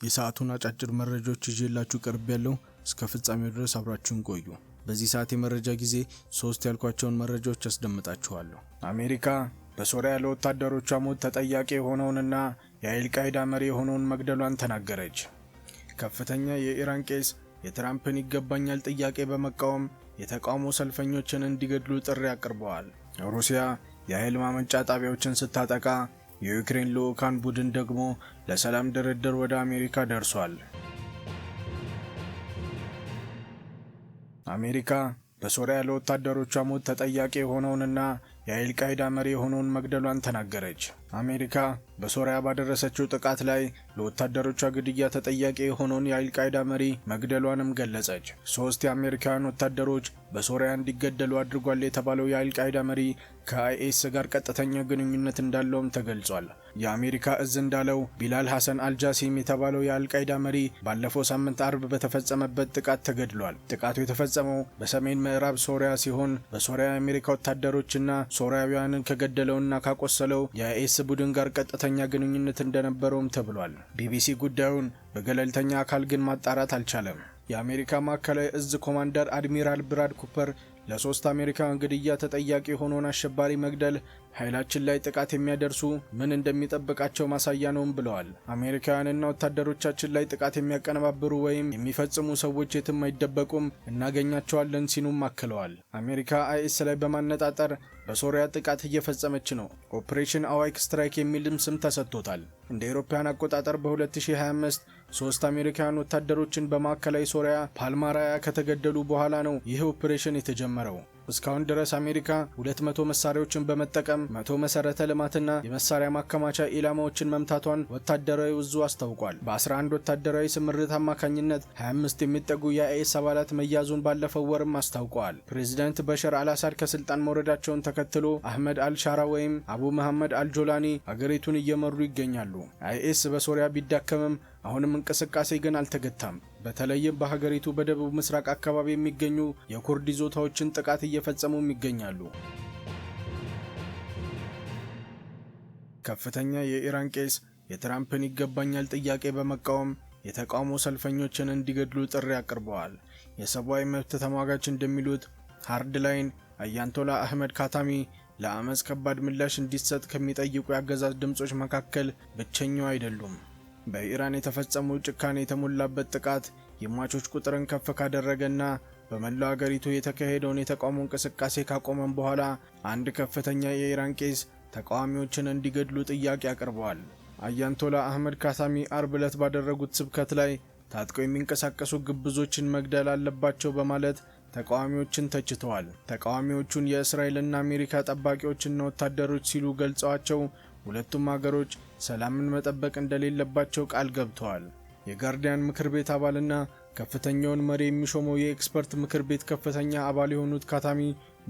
የሰዓቱን አጫጭር መረጃዎች ይዤላችሁ ቀርቤያለሁ። እስከ ፍጻሜው ድረስ አብራችሁን ቆዩ። በዚህ ሰዓት የመረጃ ጊዜ 3 ያልኳቸውን መረጃዎች አስደምጣችኋለሁ። አሜሪካ በሶሪያ ለወታደሮቿ ሞት ተጠያቂ የሆነውንና የአልቃይዳ መሪ የሆነውን መግደሏን ተናገረች። ከፍተኛ የኢራን ቄስ የትራምፕን ይገባኛል ጥያቄ በመቃወም የተቃውሞ ሰልፈኞችን እንዲገድሉ ጥሪ አቅርበዋል። ሩሲያ የኃይል ማመንጫ ጣቢያዎችን ስታጠቃ የዩክሬን ልዑካን ቡድን ደግሞ ለሰላም ድርድር ወደ አሜሪካ ደርሷል። አሜሪካ በሶሪያ ለወታደሮቿ ሞት ተጠያቂ የሆነውንና የአልቃይዳ መሪ የሆነውን መግደሏን ተናገረች። አሜሪካ በሶሪያ ባደረሰችው ጥቃት ላይ ለወታደሮቿ ግድያ ተጠያቂ የሆነውን የአልቃይዳ መሪ መግደሏንም ገለጸች። 3 የአሜሪካውያን ወታደሮች በሶሪያ እንዲገደሉ አድርጓል የተባለው የአልቃይዳ መሪ ከአይኤስ ጋር ቀጥተኛ ግንኙነት እንዳለውም ተገልጿል። የአሜሪካ እዝ እንዳለው ቢላል ሐሰን አልጃሲም የተባለው የአልቃይዳ መሪ ባለፈው ሳምንት አርብ በተፈጸመበት ጥቃት ተገድሏል። ጥቃቱ የተፈጸመው በሰሜን ምዕራብ ሶሪያ ሲሆን በሶሪያ የአሜሪካ ወታደሮችና ሶሪያውያንን ከገደለውና ካቆሰለው የአይኤስ ቡድን ጋር ቀጥተኛ ግንኙነት እንደነበረውም ተብሏል። ቢቢሲ ጉዳዩን በገለልተኛ አካል ግን ማጣራት አልቻለም። የአሜሪካ ማዕከላዊ እዝ ኮማንደር አድሚራል ብራድ ኩፐር ለ3 አሜሪካውያን ግድያ ተጠያቂ የሆነውን አሸባሪ መግደል ኃይላችን ላይ ጥቃት የሚያደርሱ ምን እንደሚጠብቃቸው ማሳያ ነውም ብለዋል። አሜሪካውያንና ወታደሮቻችን ላይ ጥቃት የሚያቀነባብሩ ወይም የሚፈጽሙ ሰዎች የትም አይደበቁም፣ እናገኛቸዋለን ሲሉም አክለዋል። አሜሪካ አይኤስ ላይ በማነጣጠር በሶሪያ ጥቃት እየፈጸመች ነው። ኦፕሬሽን አዋይክ ስትራይክ የሚልም ስም ተሰጥቶታል። እንደ አውሮፓውያን አቆጣጠር በ2025 3 አሜሪካውያን ወታደሮችን በማዕከላዊ ሶሪያ ፓልማራያ ከተገደሉ በኋላ ነው ይህ ኦፕሬሽን የተጀመረው። እስካሁን ድረስ አሜሪካ 200 መሳሪያዎችን በመጠቀም 100 መሰረተ ልማትና የመሳሪያ ማከማቻ ኢላማዎችን መምታቷን ወታደራዊ እዙ አስታውቋል። በ11 ወታደራዊ ስምሪት አማካኝነት 25 የሚጠጉ የአይኤስ አባላት መያዙን ባለፈው ወርም አስታውቀዋል። ፕሬዚዳንት በሽር አልአሳድ ከስልጣን መውረዳቸውን ተከትሎ አህመድ አልሻራ ወይም አቡ መሐመድ አልጆላኒ አገሪቱን እየመሩ ይገኛሉ። አይኤስ በሶሪያ ቢዳከምም አሁንም እንቅስቃሴ ግን አልተገታም። በተለይም በሀገሪቱ በደቡብ ምስራቅ አካባቢ የሚገኙ የኩርድ ይዞታዎችን ጥቃት እየፈጸሙም ይገኛሉ። ከፍተኛ የኢራን ቄስ የትራምፕን ይገባኛል ጥያቄ በመቃወም የተቃውሞ ሰልፈኞችን እንዲገድሉ ጥሪ አቅርበዋል። የሰብአዊ መብት ተሟጋች እንደሚሉት ሃርድ ላይን አያንቶላ አህመድ ካታሚ ለአመፅ ከባድ ምላሽ እንዲሰጥ ከሚጠይቁ የአገዛዝ ድምጾች መካከል ብቸኛው አይደሉም። በኢራን የተፈጸመው ጭካኔ የተሞላበት ጥቃት የሟቾች ቁጥርን ከፍ ካደረገና በመላው አገሪቱ የተካሄደውን የተቃውሞ እንቅስቃሴ ካቆመም በኋላ አንድ ከፍተኛ የኢራን ቄስ ተቃዋሚዎችን እንዲገድሉ ጥያቄ አቅርበዋል። አያንቶላ አህመድ ካታሚ አርብ ዕለት ባደረጉት ስብከት ላይ ታጥቀው የሚንቀሳቀሱ ግብዞችን መግደል አለባቸው በማለት ተቃዋሚዎችን ተችተዋል። ተቃዋሚዎቹን የእስራኤልና አሜሪካ ጠባቂዎችና ወታደሮች ሲሉ ገልጸዋቸው ሁለቱም ሀገሮች ሰላምን መጠበቅ እንደሌለባቸው ቃል ገብተዋል። የጋርዲያን ምክር ቤት አባልና ከፍተኛውን መሪ የሚሾመው የኤክስፐርት ምክር ቤት ከፍተኛ አባል የሆኑት ካታሚ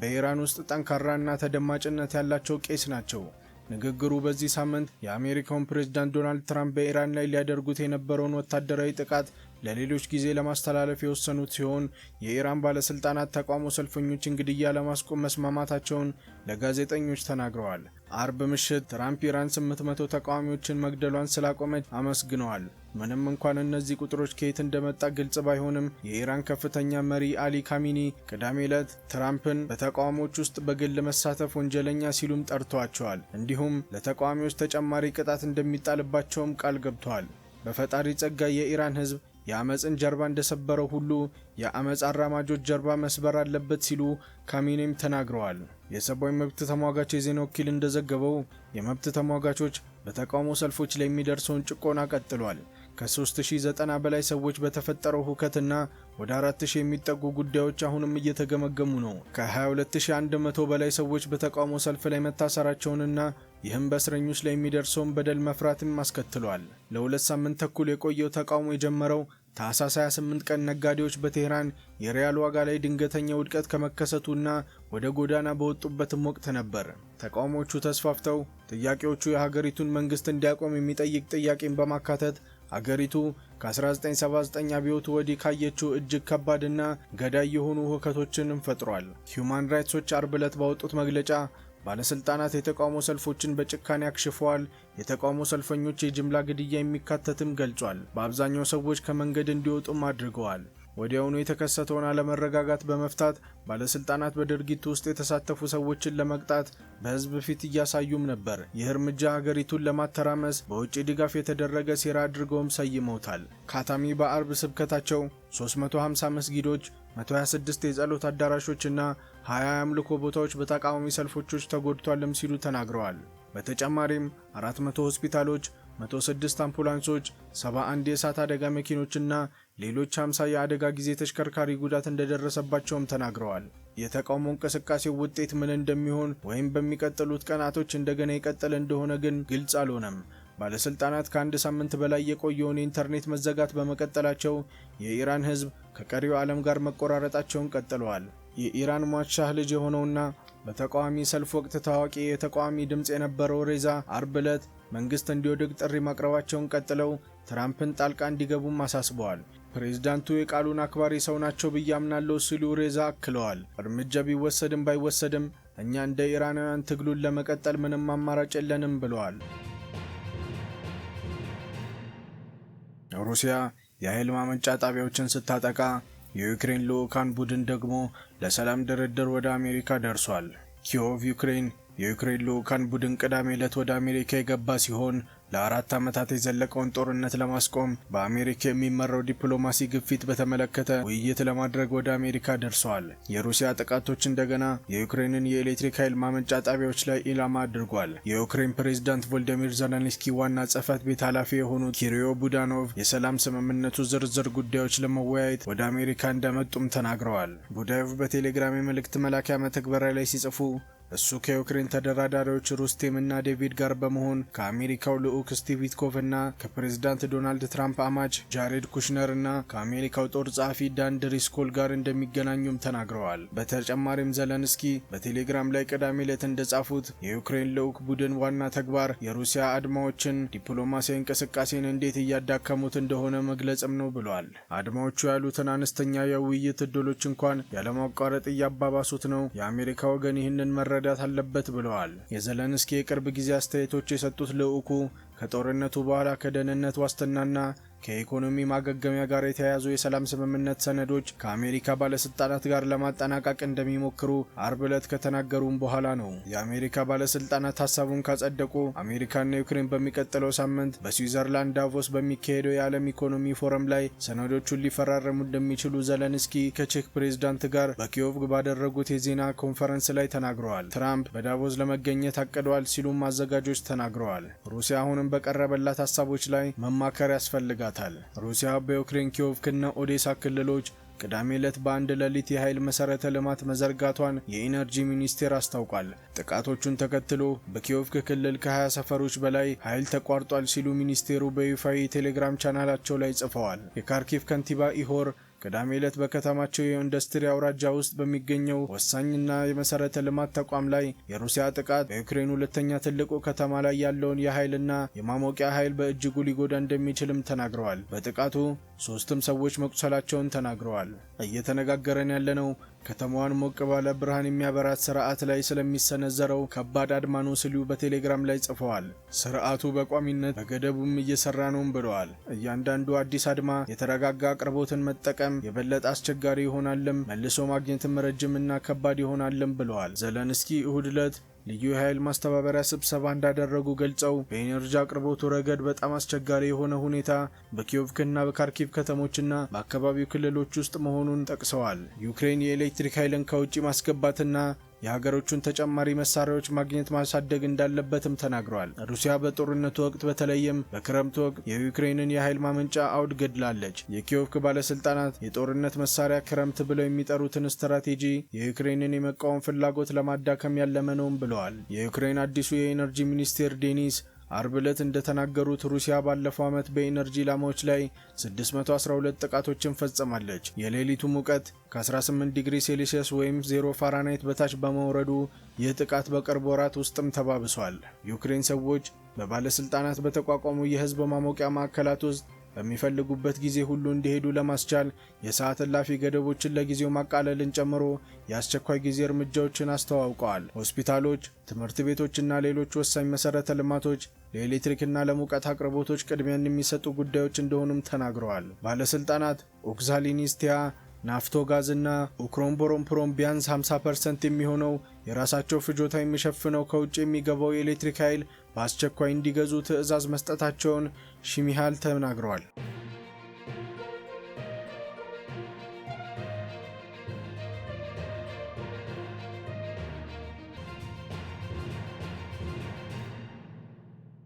በኢራን ውስጥ ጠንካራና ተደማጭነት ያላቸው ቄስ ናቸው። ንግግሩ በዚህ ሳምንት የአሜሪካውን ፕሬዝዳንት ዶናልድ ትራምፕ በኢራን ላይ ሊያደርጉት የነበረውን ወታደራዊ ጥቃት ለሌሎች ጊዜ ለማስተላለፍ የወሰኑት ሲሆን የኢራን ባለስልጣናት ተቃውሞ ሰልፈኞችን ግድያ ለማስቆም መስማማታቸውን ለጋዜጠኞች ተናግረዋል። አርብ ምሽት ትራምፕ ኢራን 800 ተቃዋሚዎችን መግደሏን ስላቆመች አመስግነዋል። ምንም እንኳን እነዚህ ቁጥሮች ከየት እንደመጣ ግልጽ ባይሆንም የኢራን ከፍተኛ መሪ አሊ ካሚኒ ቅዳሜ ዕለት ትራምፕን በተቃዋሚዎች ውስጥ በግል መሳተፍ ወንጀለኛ ሲሉም ጠርተዋቸዋል። እንዲሁም ለተቃዋሚዎች ተጨማሪ ቅጣት እንደሚጣልባቸውም ቃል ገብተዋል። በፈጣሪ ጸጋ የኢራን ሕዝብ የአመፅን ጀርባ እንደሰበረው ሁሉ የአመፅ አራማጆች ጀርባ መስበር አለበት ሲሉ ካሚኒም ተናግረዋል። የሰብአዊ መብት ተሟጋች የዜና ወኪል እንደዘገበው የመብት ተሟጋቾች በተቃውሞ ሰልፎች ላይ የሚደርሰውን ጭቆና ቀጥሏል። ከ3090 በላይ ሰዎች በተፈጠረው ሁከትና ወደ 4000 የሚጠጉ ጉዳዮች አሁንም እየተገመገሙ ነው። ከ22100 በላይ ሰዎች በተቃውሞ ሰልፍ ላይ መታሰራቸውንና ይህም በእስረኞች ላይ የሚደርሰውን በደል መፍራትም አስከትሏል። ለ2 ሳምንት ተኩል የቆየው ተቃውሞ የጀመረው ታህሳስ 28 ቀን ነጋዴዎች በቴህራን የሪያል ዋጋ ላይ ድንገተኛ ውድቀት ከመከሰቱና ወደ ጎዳና በወጡበትም ወቅት ነበር። ተቃውሞቹ ተስፋፍተው ጥያቄዎቹ የሀገሪቱን መንግስት እንዲያቆም የሚጠይቅ ጥያቄን በማካተት አገሪቱ ከ1979 አብዮት ወዲህ ካየችው እጅግ ከባድና ገዳይ የሆኑ ሁከቶችንም ፈጥሯል። ሂዩማን ራይትስ ዎች አርብ ዕለት ባወጡት መግለጫ ባለስልጣናት የተቃውሞ ሰልፎችን በጭካኔ አክሽፈዋል። የተቃውሞ ሰልፈኞች የጅምላ ግድያ የሚካተትም ገልጿል። በአብዛኛው ሰዎች ከመንገድ እንዲወጡም አድርገዋል። ወዲያውኑ የተከሰተውን አለመረጋጋት በመፍታት ባለስልጣናት በድርጊቱ ውስጥ የተሳተፉ ሰዎችን ለመቅጣት በህዝብ ፊት እያሳዩም ነበር። ይህ እርምጃ ሀገሪቱን ለማተራመስ በውጭ ድጋፍ የተደረገ ሴራ አድርገውም ሰይመውታል። ካታሚ በአርብ ስብከታቸው 350 መስጊዶች፣ 126 የጸሎት አዳራሾችና 20 የአምልኮ ቦታዎች በተቃዋሚ ሰልፎች ተጎድቷልም ሲሉ ተናግረዋል። በተጨማሪም 400 ሆስፒታሎች፣ 106 አምቡላንሶች፣ 71 የእሳት አደጋ መኪኖችና ሌሎች 50 የአደጋ ጊዜ ተሽከርካሪ ጉዳት እንደደረሰባቸውም ተናግረዋል። የተቃውሞ እንቅስቃሴው ውጤት ምን እንደሚሆን ወይም በሚቀጥሉት ቀናቶች እንደገና ይቀጥል እንደሆነ ግን ግልጽ አልሆነም። ባለስልጣናት ከአንድ ሳምንት በላይ የቆየውን የኢንተርኔት መዘጋት በመቀጠላቸው የኢራን ህዝብ ከቀሪው ዓለም ጋር መቆራረጣቸውን ቀጥለዋል። የኢራን ሟች ሻህ ልጅ የሆነውና በተቃዋሚ ሰልፍ ወቅት ታዋቂ የተቃዋሚ ድምፅ የነበረው ሬዛ አርብ ዕለት መንግስት እንዲወድቅ ጥሪ ማቅረባቸውን ቀጥለው ትራምፕን ጣልቃ እንዲገቡም አሳስበዋል። ፕሬዝዳንቱ የቃሉን አክባሪ ሰው ናቸው ብዬ አምናለሁ ሲሉ ሬዛ አክለዋል። እርምጃ ቢወሰድም ባይወሰድም እኛ እንደ ኢራናውያን ትግሉን ለመቀጠል ምንም አማራጭ የለንም ብለዋል። ሩሲያ የኃይል ማመንጫ ጣቢያዎችን ስታጠቃ የዩክሬን ልዑካን ቡድን ደግሞ ለሰላም ድርድር ወደ አሜሪካ ደርሷል። ኪየቭ ዩክሬን የዩክሬን ልዑካን ቡድን ቅዳሜ ዕለት ወደ አሜሪካ የገባ ሲሆን ለ4 ዓመታት የዘለቀውን ጦርነት ለማስቆም በአሜሪካ የሚመራው ዲፕሎማሲ ግፊት በተመለከተ ውይይት ለማድረግ ወደ አሜሪካ ደርሰዋል። የሩሲያ ጥቃቶች እንደገና የዩክሬንን የኤሌክትሪክ ኃይል ማመንጫ ጣቢያዎች ላይ ኢላማ አድርጓል። የዩክሬን ፕሬዝዳንት ቮልዲሚር ዜሌንስኪ ዋና ጽሕፈት ቤት ኃላፊ የሆኑት ኪሪዮ ቡዳኖቭ የሰላም ስምምነቱ ዝርዝር ጉዳዮች ለመወያየት ወደ አሜሪካ እንደመጡም ተናግረዋል። ቡዳኖቭ በቴሌግራም የመልእክት መላኪያ መተግበሪያ ላይ ሲጽፉ እሱ ከዩክሬን ተደራዳሪዎች ሩስቴም እና ዴቪድ ጋር በመሆን ከአሜሪካው ልዑክ ስቲቭ ዊትኮቭ እና ከፕሬዝዳንት ዶናልድ ትራምፕ አማች ጃሬድ ኩሽነር እና ከአሜሪካው ጦር ጸሐፊ ዳን ድሪስኮል ጋር እንደሚገናኙም ተናግረዋል። በተጨማሪም ዜሌንስኪ በቴሌግራም ላይ ቅዳሜ ዕለት እንደጻፉት የዩክሬን ልዑክ ቡድን ዋና ተግባር የሩሲያ አድማዎችን ዲፕሎማሲያዊ እንቅስቃሴን እንዴት እያዳከሙት እንደሆነ መግለጽም ነው ብለዋል። አድማዎቹ ያሉትን አነስተኛ የውይይት እድሎች እንኳን ያለማቋረጥ እያባባሱት ነው። የአሜሪካ ወገን ይህንን መረዳት አለበት ብለዋል። የዜሌንስኪ የቅርብ ጊዜ አስተያየቶች የሰጡት ልዑኩ ከጦርነቱ በኋላ ከደህንነት ዋስትናና ከኢኮኖሚ ማገገሚያ ጋር የተያያዙ የሰላም ስምምነት ሰነዶች ከአሜሪካ ባለስልጣናት ጋር ለማጠናቀቅ እንደሚሞክሩ አርብ ዕለት ከተናገሩም በኋላ ነው። የአሜሪካ ባለስልጣናት ሀሳቡን ካጸደቁ አሜሪካና ዩክሬን በሚቀጥለው ሳምንት በስዊዘርላንድ ዳቮስ በሚካሄደው የዓለም ኢኮኖሚ ፎረም ላይ ሰነዶቹን ሊፈራረሙ እንደሚችሉ ዜሌንስኪ ከቼክ ፕሬዝዳንት ጋር በኪየቭ ባደረጉት የዜና ኮንፈረንስ ላይ ተናግረዋል። ትራምፕ በዳቮስ ለመገኘት አቅደዋል ሲሉም አዘጋጆች ተናግረዋል። ሩሲያ አሁንም በቀረበላት ሀሳቦች ላይ መማከር ያስፈልጋል። ሩሲያ በዩክሬን ኪየቭና ኦዴሳ ክልሎች ቅዳሜ ዕለት በአንድ ሌሊት የኃይል መሰረተ ልማት መዘርጋቷን የኢነርጂ ሚኒስቴር አስታውቋል። ጥቃቶቹን ተከትሎ በኪየቭ ክልል ከ20 ሰፈሮች በላይ ኃይል ተቋርጧል ሲሉ ሚኒስቴሩ በይፋዊ የቴሌግራም ቻናላቸው ላይ ጽፈዋል። የካርኪቭ ከንቲባ ኢሆር ቅዳሜ ዕለት በከተማቸው የኢንዱስትሪ አውራጃ ውስጥ በሚገኘው ወሳኝና የመሰረተ ልማት ተቋም ላይ የሩሲያ ጥቃት በዩክሬን ሁለተኛ ትልቁ ከተማ ላይ ያለውን የኃይልና የማሞቂያ ኃይል በእጅጉ ሊጎዳ እንደሚችልም ተናግረዋል። በጥቃቱ 3 ሰዎች መቁሰላቸውን ተናግረዋል። እየተነጋገረን ያለነው ከተማዋን ሞቅ ባለ ብርሃን የሚያበራት ስርዓት ላይ ስለሚሰነዘረው ከባድ አድማ ነው ሲሉ በቴሌግራም ላይ ጽፈዋል። ስርዓቱ በቋሚነት በገደቡም እየሰራ ነው ብለዋል። እያንዳንዱ አዲስ አድማ የተረጋጋ አቅርቦትን መጠቀም የበለጠ አስቸጋሪ ይሆናልም፣ መልሶ ማግኘትም ረጅምና ከባድ ይሆናልም ብለዋል። ዜሌንስኪ እሁድ ዕለት ልዩ የኃይል ማስተባበሪያ ስብሰባ እንዳደረጉ ገልጸው በኢነርጂ አቅርቦቱ ረገድ በጣም አስቸጋሪ የሆነ ሁኔታ በኪየቭና በካርኪቭ ከተሞችና በአካባቢው ክልሎች ውስጥ መሆኑን ጠቅሰዋል። ዩክሬን የኤሌክትሪክ ኃይልን ከውጭ ማስገባትና የሀገሮቹን ተጨማሪ መሳሪያዎች ማግኘት ማሳደግ እንዳለበትም ተናግረዋል። ሩሲያ በጦርነቱ ወቅት በተለይም በክረምቱ ወቅት የዩክሬንን የኃይል ማመንጫ አውድ ገድላለች። የኪየቭ ባለስልጣናት የጦርነት መሳሪያ ክረምት ብለው የሚጠሩትን ስትራቴጂ የዩክሬንን የመቃወም ፍላጎት ለማዳከም ያለመ ነውም ብለዋል። የዩክሬን አዲሱ የኢነርጂ ሚኒስቴር ዴኒስ አርብ ዕለት እንደተናገሩት ሩሲያ ባለፈው ዓመት በኢነርጂ ኢላማዎች ላይ 612 ጥቃቶችን ፈጽማለች። የሌሊቱ ሙቀት ከ18 ዲግሪ ሴልሲየስ ወይም 0 ፋራናይት በታች በመውረዱ ይህ ጥቃት በቅርብ ወራት ውስጥም ተባብሷል። ዩክሬን ሰዎች በባለስልጣናት በተቋቋሙ የህዝብ ማሞቂያ ማዕከላት ውስጥ በሚፈልጉበት ጊዜ ሁሉ እንዲሄዱ ለማስቻል የሰዓት እላፊ ገደቦችን ለጊዜው ማቃለልን ጨምሮ የአስቸኳይ ጊዜ እርምጃዎችን አስተዋውቀዋል። ሆስፒታሎች፣ ትምህርት ቤቶችና ሌሎች ወሳኝ መሰረተ ልማቶች ለኤሌክትሪክና ለሙቀት አቅርቦቶች ቅድሚያን የሚሰጡ ጉዳዮች እንደሆኑም ተናግረዋል። ባለስልጣናት ኦክዛሊኒስቲያ፣ ናፍቶጋዝ እና ኡክሮምቦሮምፕሮም ቢያንስ 50% የሚሆነው የራሳቸው ፍጆታ የሚሸፍነው ከውጭ የሚገባው የኤሌክትሪክ ኃይል በአስቸኳይ እንዲገዙ ትዕዛዝ መስጠታቸውን ሺሚሃል ተናግረዋል።